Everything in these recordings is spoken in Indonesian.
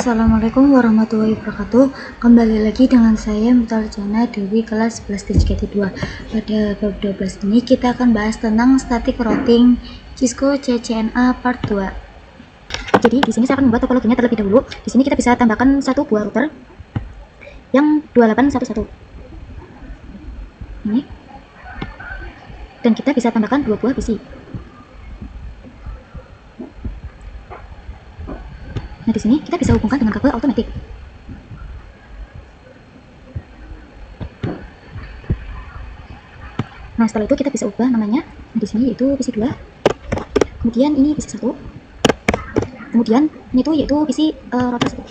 Assalamualaikum warahmatullahi wabarakatuh. Kembali lagi dengan saya Mitarjana Dewi kelas 11 DJKT 2. Pada bab 12 ini kita akan bahas tentang static routing Cisco CCNA part 2. Jadi di sini saya akan membuat topologinya terlebih dahulu. Di sini kita bisa tambahkan satu buah router yang 2811. Ini. Dan kita bisa tambahkan dua buah PC. Nah, di sini kita bisa hubungkan dengan kabel automatic. Nah, setelah itu kita bisa ubah namanya. Nah, di sini yaitu PC 2. Kemudian ini PC 1. Kemudian ini tuh yaitu PC router 1.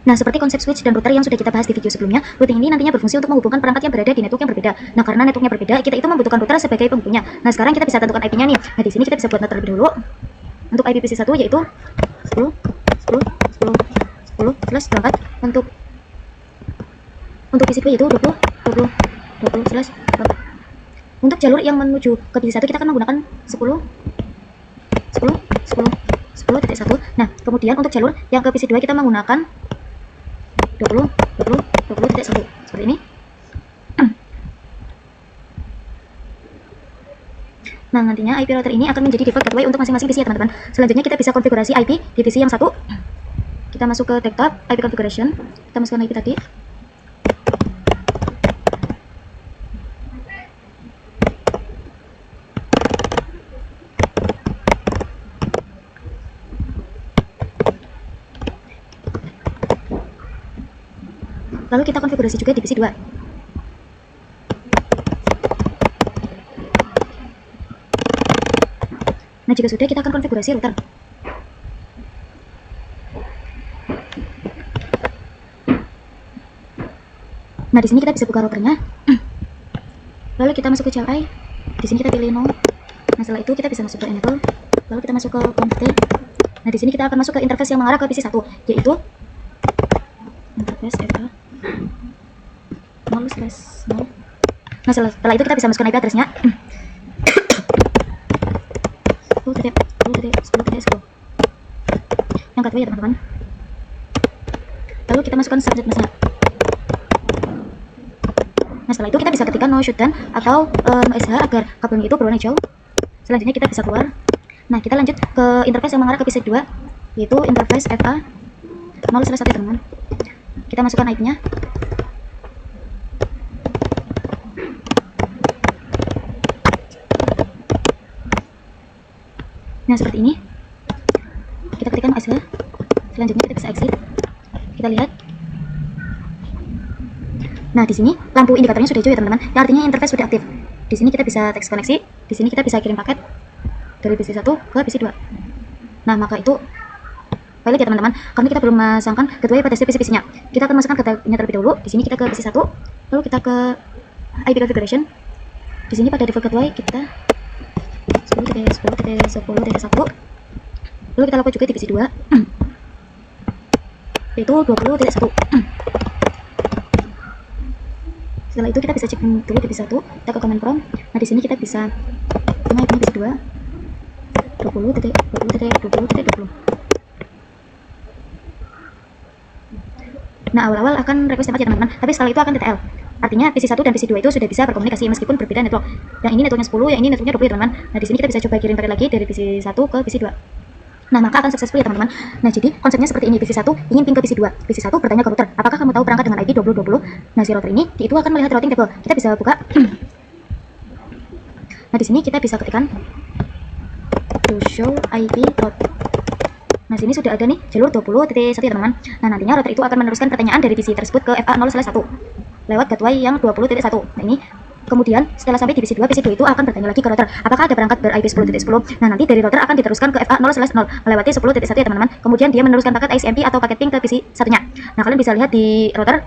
Nah, seperti konsep switch dan router yang sudah kita bahas di video sebelumnya, routing ini nantinya berfungsi untuk menghubungkan perangkat yang berada di network yang berbeda. Nah, karena networknya berbeda, kita itu membutuhkan router sebagai penghubungnya. Nah, sekarang kita bisa tentukan IP-nya nih. Nah, di sini kita bisa buat terlebih dahulu. Untuk IP PC 1 yaitu 10 plus perangkat. Untuk PC 2 yaitu 20 plus perangkat. Untuk jalur yang menuju ke PC 1 kita akan menggunakan 10 titik 1. Nah, kemudian untuk jalur yang ke PC 2 kita menggunakan 20 titik 1 seperti ini. Nah, nantinya IP router ini akan menjadi default gateway untuk masing-masing PC ya teman-teman. Selanjutnya kita bisa konfigurasi IP di PC yang satu. Kita masuk ke desktop, IP configuration, kita masukkan IP tadi. Lalu kita konfigurasi juga di PC 2. Nah, jika sudah, kita akan konfigurasi router. Nah, di sini kita bisa buka routernya. Lalu kita masuk ke CLI. Di sini kita pilih no. Nah, setelah itu kita bisa masuk ke enable. Lalu kita masuk ke config. Nah, di sini kita akan masuk ke interface yang mengarah ke PC 1, yaitu interface FA 0/0. Nah, setelah itu kita bisa masukkan IP address-nya. 10.10.10 yang gateway ya teman-teman. Lalu kita masukkan subnet mesh-nya. Nah, setelah itu kita bisa ketikkan no shutdown atau SH agar kabelnya itu berwarna hijau. Selanjutnya kita bisa keluar. Nah, kita lanjut ke interface yang mengarah ke PC 2, yaitu interface FA 0/1 teman-teman. Kita masukkan IP-nya. Nah, seperti ini. Kita ketikkan SH. Selanjutnya kita bisa exit. Kita lihat. Nah, di sini lampu indikatornya sudah hijau ya teman-teman. Yang artinya interface sudah aktif. Di sini kita bisa teks koneksi. Di sini kita bisa kirim paket dari PC 1 ke PC 2. Nah, maka itu valid ya teman-teman. Karena kita belum memasangkan gateway pada setiap PC-nya. Kita akan masukkan gateway-nya terlebih dahulu. Di sini kita ke PC 1. Lalu kita ke IP configuration. Di sini pada default gateway kita 10.10.10.1. Lalu kita lakukan juga di PC 2 yaitu 20.1. Setelah itu kita bisa cek dulu di PC 1. Kita ke command prompt. Nah, di sini kita bisa terima IP PC 2 20.20.20.20. Nah, awal-awal akan request tempat ya teman-teman, tapi setelah itu akan TTL. Artinya PC 1 dan PC 2 itu sudah bisa berkomunikasi meskipun berbeda network. Yang ini networknya 10, yang ini networknya 20 ya teman-teman. Nah, di sini kita bisa coba kirim paket lagi dari PC 1 ke PC 2. Nah, maka akan successful ya teman-teman. Nah, jadi konsepnya seperti ini. PC 1 ingin ping ke PC 2. PC 1 bertanya ke router, apakah kamu tahu perangkat dengan IP 2020? Nah, si router ini itu akan melihat routing table. Kita bisa buka. Nah, di sini kita bisa ketikkan to show IP route. Nah, sini sudah ada nih jalur 20.1 ya teman-teman. Nah, nantinya router itu akan meneruskan pertanyaan dari PC tersebut ke FA 0/1 lewat gateway yang 20.1. Nah, ini kemudian setelah sampai di PC 2 itu akan bertanya lagi ke router, apakah ada perangkat ber-IP 10.10. Nah, nanti dari router akan diteruskan ke FA 0/0 melewati 10.1 ya teman-teman. Kemudian dia meneruskan paket ICMP atau paket ping ke PC satunya. Nah, kalian bisa lihat di router.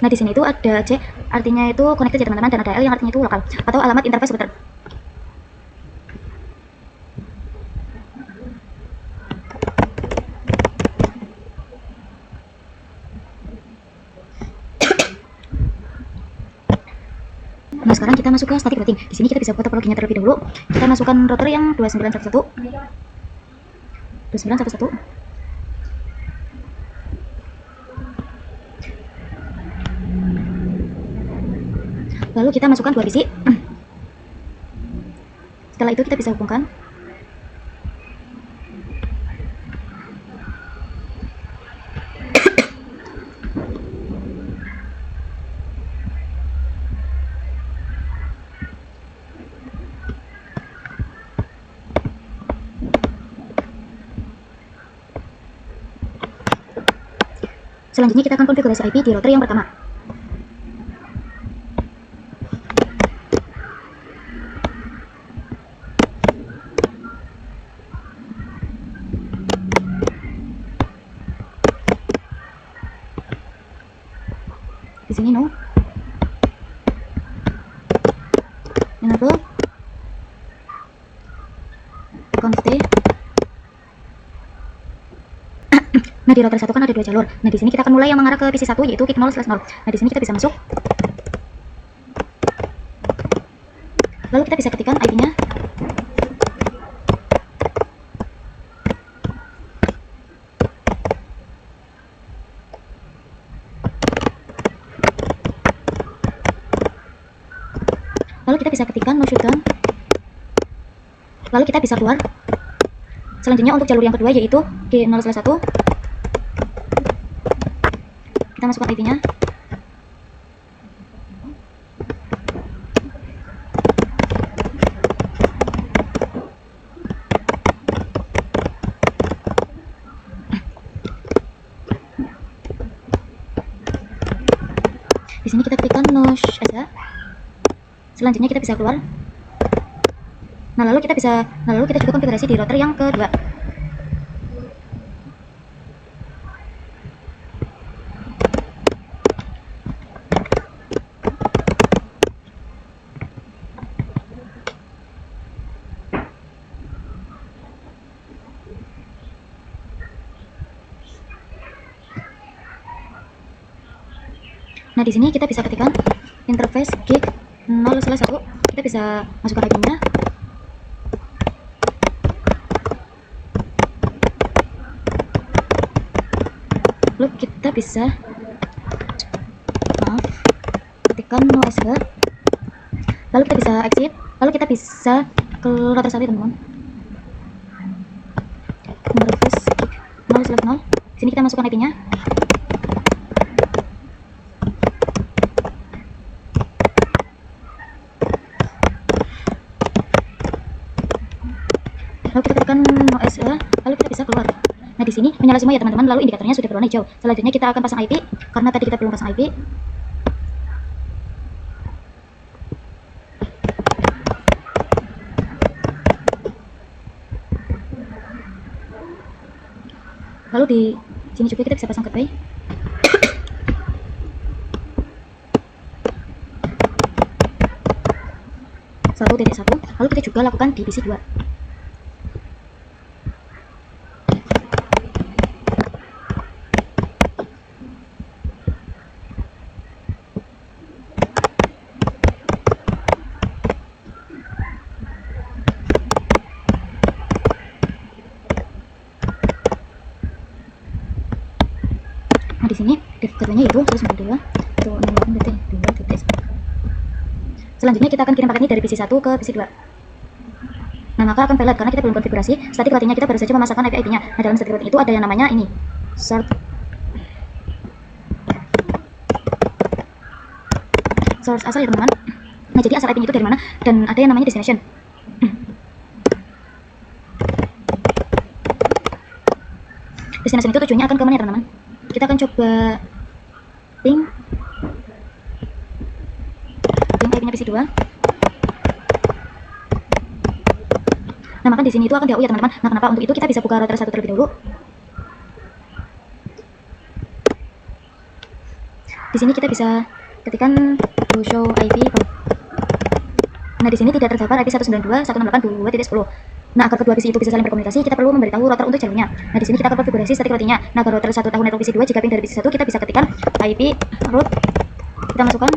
Nah, di sini itu ada C, artinya itu connected ya teman-teman, dan ada L yang artinya itu lokal atau alamat interface router. Nah, sekarang kita kita masuk ke static routing. Di sini kita bisa buat topologinya terlebih dahulu. Kita masukkan router yang 2911. 2911. Lalu kita masukkan 2 PC. Setelah itu kita bisa hubungkan. Selanjutnya kita akan konfigurasi IP di router yang pertama. Di sini no. Enable conft. Nah, di router 1 kan ada 2 jalur. Nah, di sini kita akan mulai yang mengarah ke PC 1 yaitu kik 0/0. Nah, di sini kita bisa masuk. Lalu kita bisa ketikkan IP-nya. Lalu kita bisa ketikkan no shutdown. Lalu kita bisa keluar. Selanjutnya untuk jalur yang kedua yaitu kik 0/1. Kita masukkan IP-nya. Di sini kita ketikkan no aja. Selanjutnya kita bisa keluar. Nah, lalu kita juga konfigurasi di router yang kedua. Nah, di sini kita bisa ketikkan interface kik 0/1. Kita bisa masukkan IP-nya. Lalu kita bisa ketikkan no sh. Lalu kita bisa exit. Lalu kita bisa ke router 1, teman-teman. Interface kik 0/0. Di sini kita masukkan IP-nya. Lalu kita tekan no sh, lalu kita bisa keluar. Nah, di sini menyala semua ya teman-teman, lalu indikatornya sudah berwarna hijau. Selanjutnya kita akan pasang IP, karena tadi kita belum pasang IP. Lalu di sini juga kita bisa pasang gateway. Satu. Lalu kita juga lakukan di PC 2. Nah, di sini gateway-nya itu 192.168.2.1. Selanjutnya kita akan kirim paket ini dari PC 1 ke PC 2. Nah, maka akan failed karena kita belum konfigurasi static routing-nya, kita baru saja memasukkan IP-nya. Nah, dalam static routing itu ada yang namanya ini source asal ya teman-teman. Nah, jadi asal IP-nya itu dari mana, dan ada yang namanya destination. Destination itu tujuannya akan ke mana ya teman-teman? Kita akan coba ping IP-nya PC 2. Nah, maka di sini itu akan DAU ya teman-teman. Nah, kenapa? Untuk itu kita bisa buka router 1 terlebih dahulu. Di sini kita bisa ketikkan to show IP. Nah, di sini tidak terdapat IP 192.168.2.10. Nah, agar kedua PC itu bisa saling berkomunikasi, kita perlu memberitahu router untuk jalurnya. Nah, di sini kita akan konfigurasi static routing-nya. Nah, agar router 1 tahu network PC 2, jika ping dari PC 1, kita bisa ketikkan IP route. Kita masukkan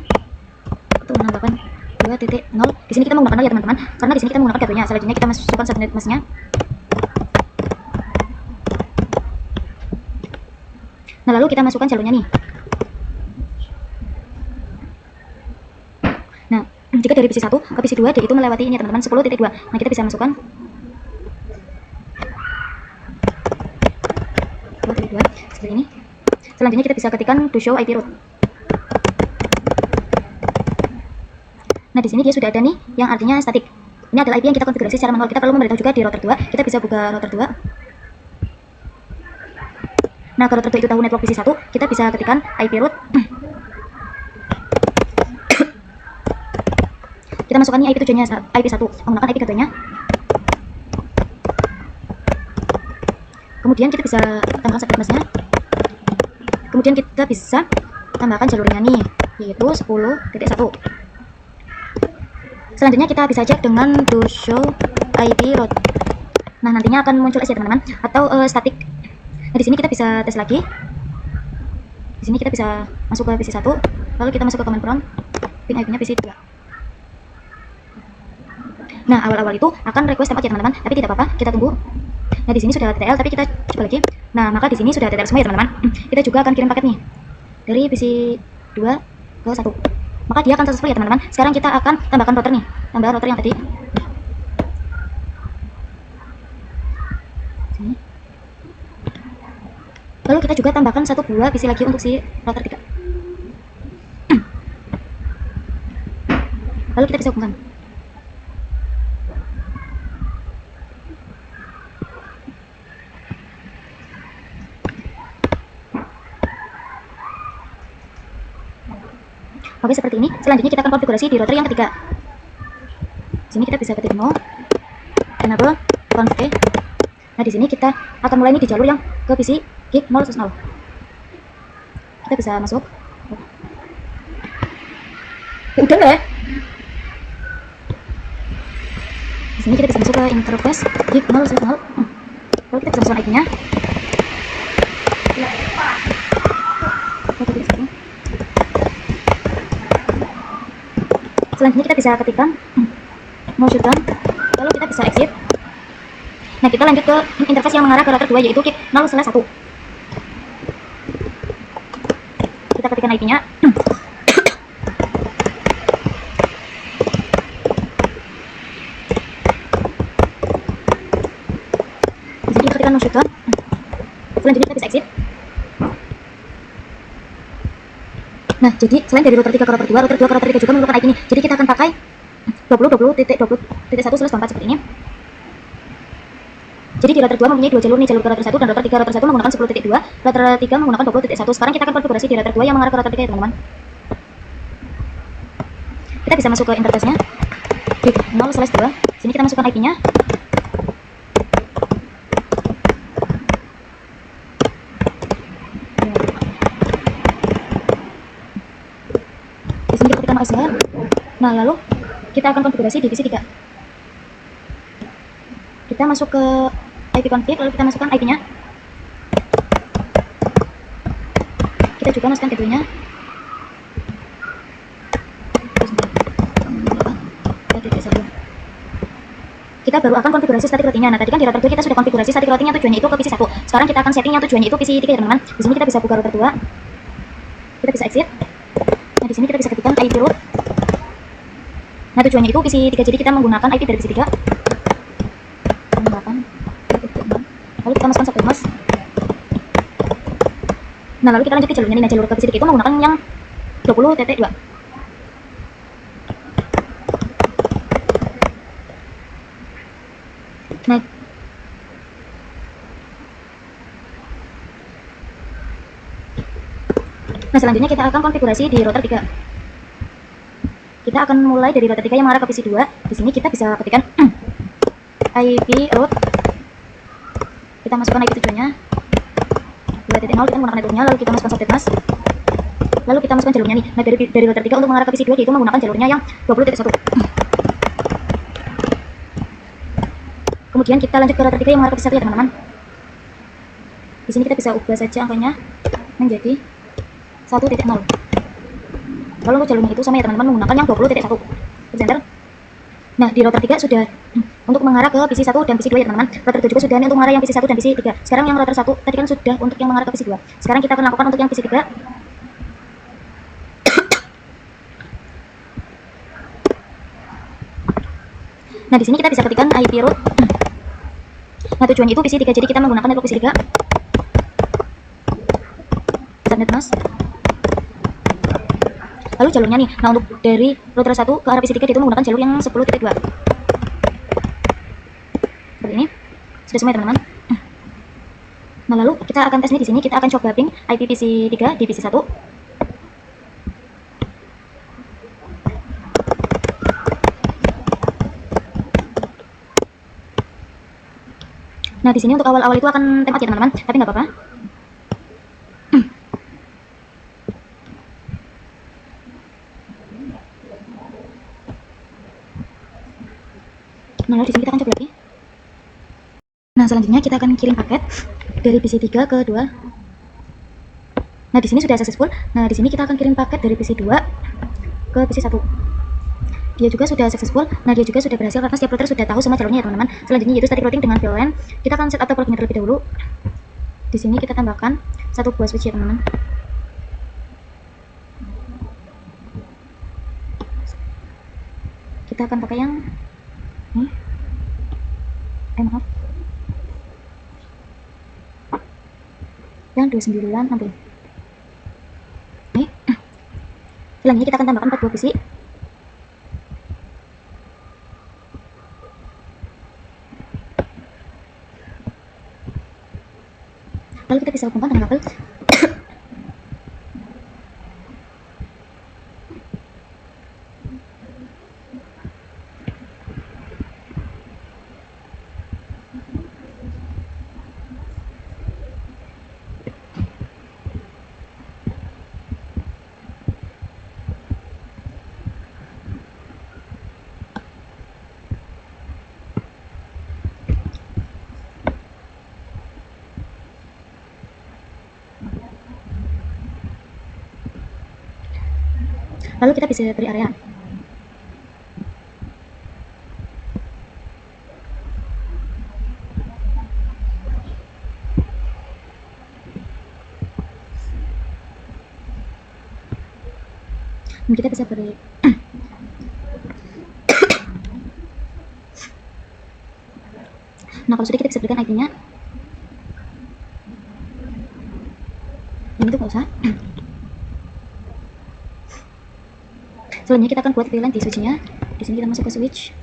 168.2.10. 20.0. Di sini kita menggunakan 0 ya teman-teman, karena di sini kita menggunakan kabelnya. Selanjutnya kita masukkan subnet masnya. Nah, lalu kita masukkan jalurnya nih. Nah, jika dari PC 1 ke PC 2 dia itu melewati ini teman-teman 10.2. Nah, kita bisa masukkan 10.2 seperti ini. Selanjutnya kita bisa ketikkan to show IP route. Nah, di sini dia sudah ada nih yang artinya static. Ini adalah IP yang kita konfigurasi secara manual. Kita perlu memberitahu juga di router 2. Kita bisa buka router 2. Nah, kalau router 2 itu tahu network PC 1, kita bisa ketikkan IP route. Kita masukkan IP tujuannya IP 1 menggunakan IP gateway-nya. Kemudian kita bisa tambahkan subnet mask-nya. Kemudian kita bisa tambahkan jalurnya nih, yaitu 10.1. Selanjutnya kita bisa cek dengan to show IP route. Nah, nantinya akan muncul S ya teman-teman, atau static. Nah, di sini kita bisa tes lagi. Di sini kita bisa masuk ke PC 1, lalu kita masuk ke command prompt, pin IP-nya PC 2. Nah, awal-awal itu akan request tempat ya teman-teman, tapi tidak apa-apa, kita tunggu. Nah, di sini sudah TTL, tapi kita coba lagi. Nah, maka di sini sudah TTL semua ya teman-teman. Kita juga akan kirim paket nih dari PC 2 ke 1. Maka dia akan successful ya teman-teman. Sekarang kita akan tambahkan router nih, tambah router yang tadi. Sini. Lalu kita juga tambahkan satu buah PC lagi untuk si router 3. Lalu kita bisa hubungkan. Oke, seperti ini. Selanjutnya kita akan konfigurasi di router yang ketiga. Di sini kita bisa ketik no, enable config. Nah, di sini kita akan mulai nih di jalur yang ke PC gig 0.0. Kita bisa masuk. Ya udah deh. Di sini kita bisa masuk ke interface gig 0.0. Lalu kita bisa masuk IP-nya. Selanjutnya kita bisa ketikkan mau shutdown, lalu kita bisa exit. Nah, kita lanjut ke interface yang mengarah ke router 2, yaitu gig 0/1. Kita ketikkan IP-nya. Di sini kita ketikkan mau shutdown. Selanjutnya kita bisa exit. Nah, jadi selain dari router 3 ke router 2, router 2 ke router 3 juga menggunakan IP ini. Jadi kita akan pakai 20.20.1/24 seperti ini. Jadi di router 2 mempunyai dua jalur nih, jalur ke router 1 dan router 3. Router 1 menggunakan 10.2, router 3 menggunakan 20.1. Sekarang kita akan konfigurasi di router 2 yang mengarah ke router 3 ya teman-teman. Kita bisa masuk ke interface-nya. Gig 0/2. Sini kita masukkan IP-nya. Di sini kita ketikkan OS-nya. Nah, lalu kita akan konfigurasi di PC 3. Kita masuk ke IP config, lalu kita masukkan IP-nya. Kita juga masukkan gateway-nya. Kita baru akan konfigurasi static routing-nya. Nah, tadi kan di router 2 kita sudah konfigurasi static routing-nya, tujuannya itu ke PC 1. Sekarang kita akan setting yang tujuannya itu PC 3 ya teman-teman. Di sini kita bisa buka router 2. Kita bisa exit. Nah, di sini kita bisa ketikkan IP route. Nah, tujuannya itu PC 3, jadi kita menggunakan IP dari PC 3. Lalu kita masukkan subnet mask. Nah, lalu kita lanjut ke jalurnya nih. Nah, jalur ke PC 3 itu menggunakan yang 20.2. Nah, selanjutnya kita akan konfigurasi di router 3. Kita akan mulai dari router 3 yang mengarah ke PC 2. Di sini kita bisa ketikkan IP route. Kita masukkan IP tujuannya 2.0, kita menggunakan networknya, lalu kita masukkan subnet mask. Lalu kita masukkan jalurnya nih. Nah, dari router 3 untuk mengarah ke PC 2 yaitu menggunakan jalurnya yang 20.1. Kemudian kita lanjut ke router 3 yang mengarah ke PC 1 ya teman-teman. Di sini kita bisa ubah saja angkanya menjadi 1.0. Lalu untuk jalurnya itu sama ya teman-teman, menggunakan yang 20.1. Enter. Nah, di router 3 sudah untuk mengarah ke PC 1 dan PC 2 ya teman-teman. Router 2 juga sudah untuk mengarah yang PC 1 dan PC 3. Sekarang yang router 1 tadi kan sudah untuk yang mengarah ke PC 2. Sekarang kita akan lakukan untuk yang PC 3. Nah, di sini kita bisa ketikkan IP root. Nah, tujuannya itu PC 3, jadi kita menggunakan network PC 3. Subnet mask. Lalu jalurnya nih, nah untuk dari router 1 ke arah PC 3 itu menggunakan jalur yang 10.2. Seperti ini. Sudah semua ya teman-teman. Nah, lalu kita akan tes nih di sini, kita akan coba ping IP PC 3 di PC 1. Nah, di sini untuk awal-awal itu akan tempat ya teman-teman, tapi nggak apa-apa. Nah, lalu di sini kita akan coba lagi. Nah, selanjutnya kita akan kirim paket dari PC 3 ke 2. Nah, di sini sudah successful. Nah, di sini kita akan kirim paket dari PC 2 ke PC 1. Dia juga sudah successful. Nah, dia juga sudah berhasil karena setiap router sudah tahu semua jalurnya ya teman-teman. Selanjutnya yaitu static routing dengan VLAN. Kita akan set topologinya terlebih dahulu. Di sini kita tambahkan satu buah switch ya teman-teman. Kita akan pakai yang ini. Maaf. Yang 29 ampere. Ini. Selanjutnya kita akan tambahkan 4 buah PC. Lalu kita bisa hubungkan dengan kabel. Lalu kita bisa beri area. Dan kita bisa beri nah, kalau sudah kita bisa berikan IP-nya. Ini tuh nggak usah. Selanjutnya kita akan buat VLAN di switch-nya. Di sini kita masuk ke switch.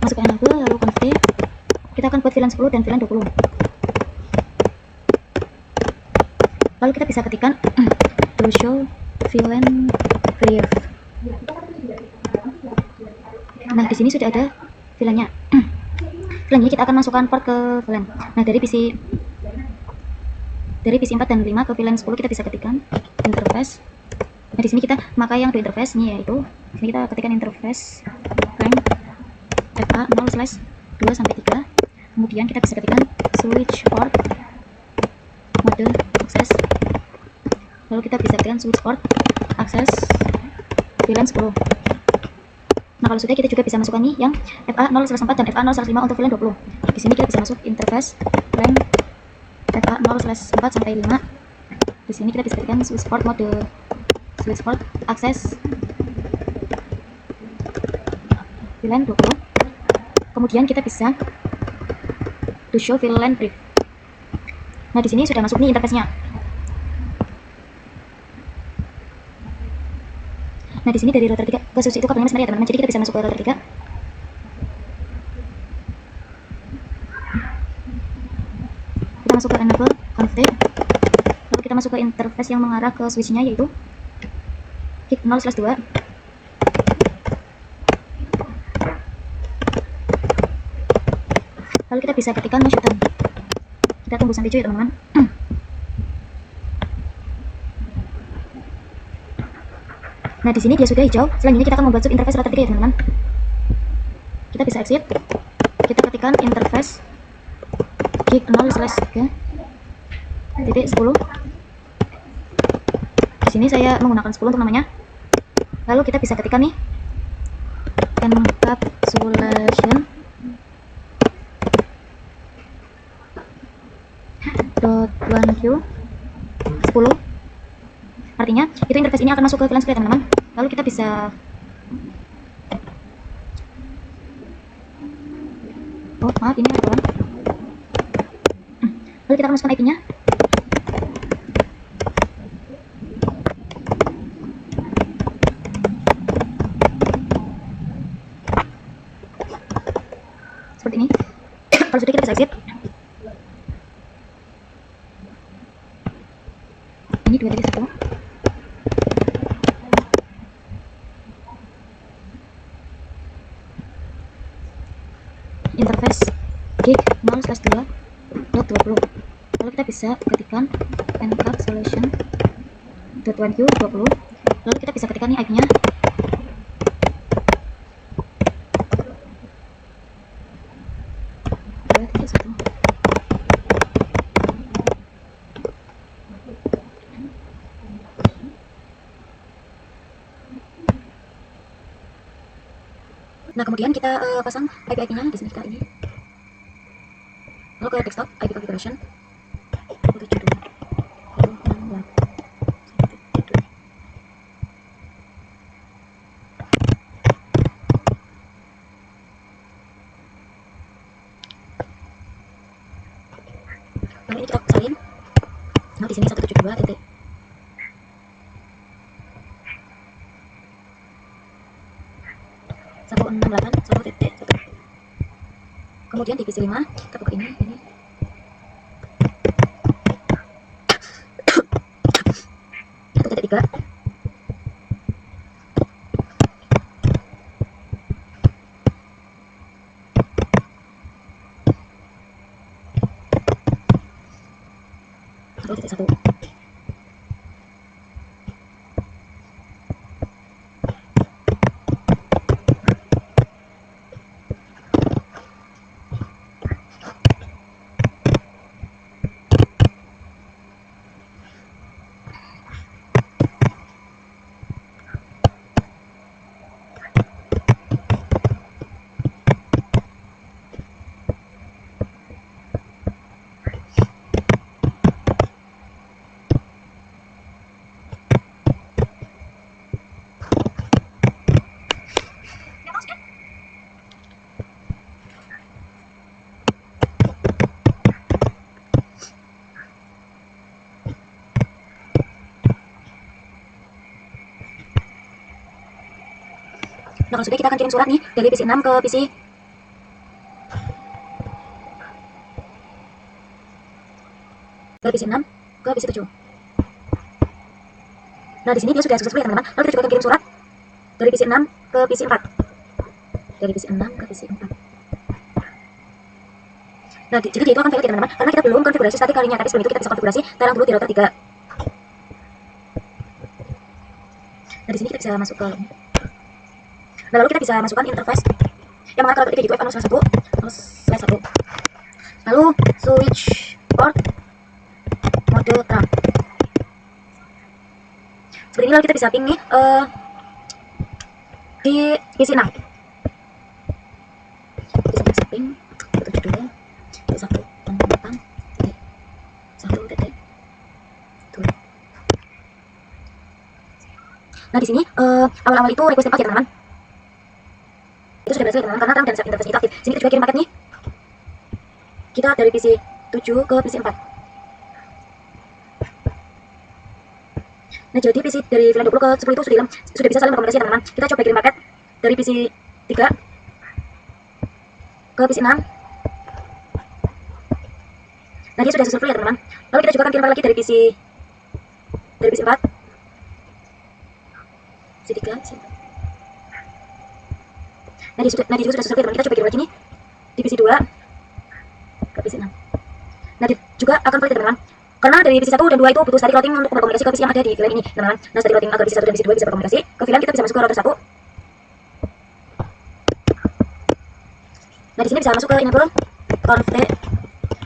Masuk ke enable, lalu config. Kita akan buat VLAN 10 dan VLAN 20. Lalu kita bisa ketikkan to show VLAN brief. Nah, di sini sudah ada VLAN-nya. Selanjutnya kita akan masukkan port ke VLAN. Nah, dari PC 4 dan 5 ke VLAN 10 kita bisa ketikkan interface. Nah, di sini kita memakai yang dua interface ini, yaitu di sini kita ketikkan interface rank FA 0/2 sampai 3. Kemudian kita bisa ketikkan switch port mode akses. Lalu kita bisa ketikkan switch port akses VLAN 10. Nah, kalau sudah kita juga bisa masukkan nih yang FA 0/4 dan FA 0/5 untuk VLAN 20. Di sini kita bisa masuk interface rank FA 0/4 sampai 5. Di sini kita bisa ketikkan switch port mode switch port akses VLAN 20. Kemudian kita bisa to show VLAN brief. Nah, di sini sudah masuk nih interface-nya. Nah, di sini dari router 3 ke switch itu kabelnya sebenarnya ya teman-teman. Jadi kita bisa masuk ke router 3. Kita masuk ke enable config. Lalu kita masuk ke interface yang mengarah ke switch-nya, yaitu gig 0/2. Lalu kita bisa ketikkan mesh button. Kita tunggu sampai hijau ya teman-teman. Nah, di sini dia sudah hijau. Selanjutnya kita akan membuat sub interface router 3 ya teman-teman. Kita bisa exit. Kita ketikkan interface gig 0/3 titik 10. Di sini saya menggunakan 10 untuk namanya. Lalu kita bisa ketikkan nih encapsulation .1q 10. Artinya itu interface ini akan masuk ke VLAN script teman-teman. Lalu kita bisa maaf ini ada bawaan. Lalu kita akan masukkan IP-nya. Seperti ini. Kalau sudah kita bisa exit. Ini 2.1. Interface gig 0/2.20. Lalu kita bisa ketikkan encapsulation .1q 20. Lalu kita bisa ketikkan nih IP-nya. Nah, kemudian kita pasang IP-nya di sini kita ini. Lalu ke desktop IP configuration 72. Lalu ini kita salin. Nah, di sini 172 titik. Kemudian divisi 5 kita buka ini 1.3. Titik 1. Nah, kalau sudah kita akan kirim surat nih dari PC 6 ke PC dari PC 6 ke PC 7. Nah, di sini dia sudah successful ya teman-teman. Lalu kita juga akan kirim surat dari PC 6 ke PC 4. Dari PC 6 ke PC 4. Nah, jadi dia itu akan valid ya teman-teman, karena kita belum konfigurasi static kalinya, tapi sebelum itu kita bisa konfigurasi tarang dulu di router 3. Nah, di sini kita bisa masuk ke nah, lalu kita bisa masukkan interface yang mengarah ke router 3 yaitu F0/1/1. Lalu switch port mode terang. Seperti ini, lalu kita bisa ping nih di PC 6. Kita bisa ping tutup dulu. Satu tentang titik 1 titik 2. Nah, di sini awal-awal itu request tempat ya teman-teman. Itu sudah berhasil teman-teman karena terang dan set interface itu aktif. Sini kita juga kirim paket nih. Kita dari PC 7 ke PC 4. Nah, jadi PC dari VLAN 20 ke 10 itu sudah bisa saling berkomunikasi ya teman-teman. Kita coba kirim paket dari PC 3 ke PC 6. Nah, dia sudah successful ya teman-teman. Lalu kita juga akan kirim lagi dari PC 4, PC 3, PC 4. Nah, dia juga sudah successful ya teman. Kita coba kirim lagi nih di PC 2 ke PC 6. Nah, dia juga akan valid ya teman-teman. Karena dari PC 1 dan 2 itu butuh static routing untuk berkomunikasi ke PC yang ada di VLAN ini teman-teman. Nah, static routing agar PC 1 dan PC 2 bisa berkomunikasi ke VLAN, kita bisa masuk ke router 1. Nah, di sini bisa masuk ke enable conf.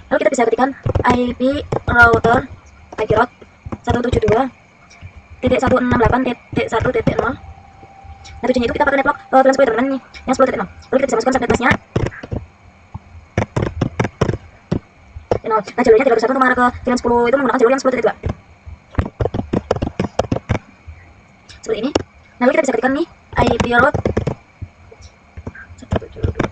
Lalu kita bisa ketikkan IP router IP route 172.168.1.0 Nah tujuannya itu kita pakai netlock VLAN 10 teman-teman nih, yang 10.0. Lalu kita bisa masukkan subnet busnya. Nah jalurnya 321 untuk mengarah ke VLAN 10 itu menggunakan jalur yang 10.2. Seperti ini. Lalu kita bisa ketikkan nih IP route 172.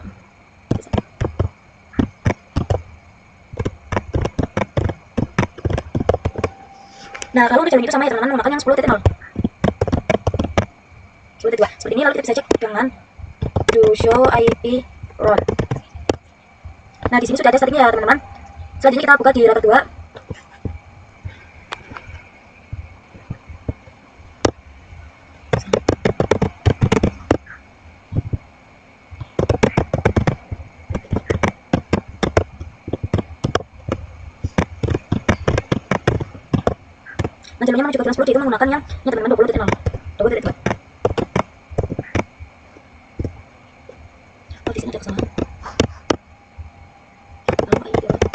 Nah, kalau untuk jalur itu sama ya teman-teman, menggunakan yang 10.0. 10.2. Seperti ini, lalu kita bisa cek dengan do show IP route. Nah, di sini sudah ada settingnya ya teman-teman. Selanjutnya kita buka di router 2. Nah, jalurnya menuju ke VLAN 10 itu menggunakan yang teman-teman 20.0. 20.2. Oh, di sini ada kesalahan. Lalu IP route.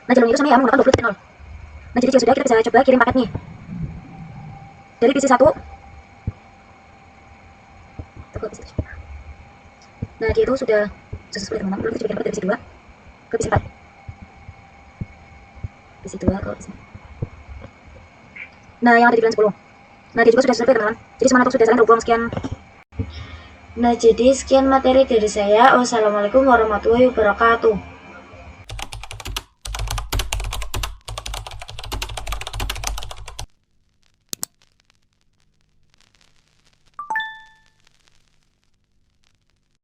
Nah, jalurnya itu sama ya, menggunakan 20.0. Nah, jadi jika sudah, kita bisa coba kirim paket nih. Dari PC 1 ke PC 7. Nah, dia itu sudah sesuai teman-teman. Lalu kita coba dari PC 2 ke PC 4. PC 2 ke PC 4. Nah, yang ada di VLAN 10. Nah, dia juga sudah selesai teman-teman. Jadi semua network sudah saling terhubung. Sekian. Nah, jadi sekian materi dari saya. Wassalamualaikum warahmatullahi wabarakatuh.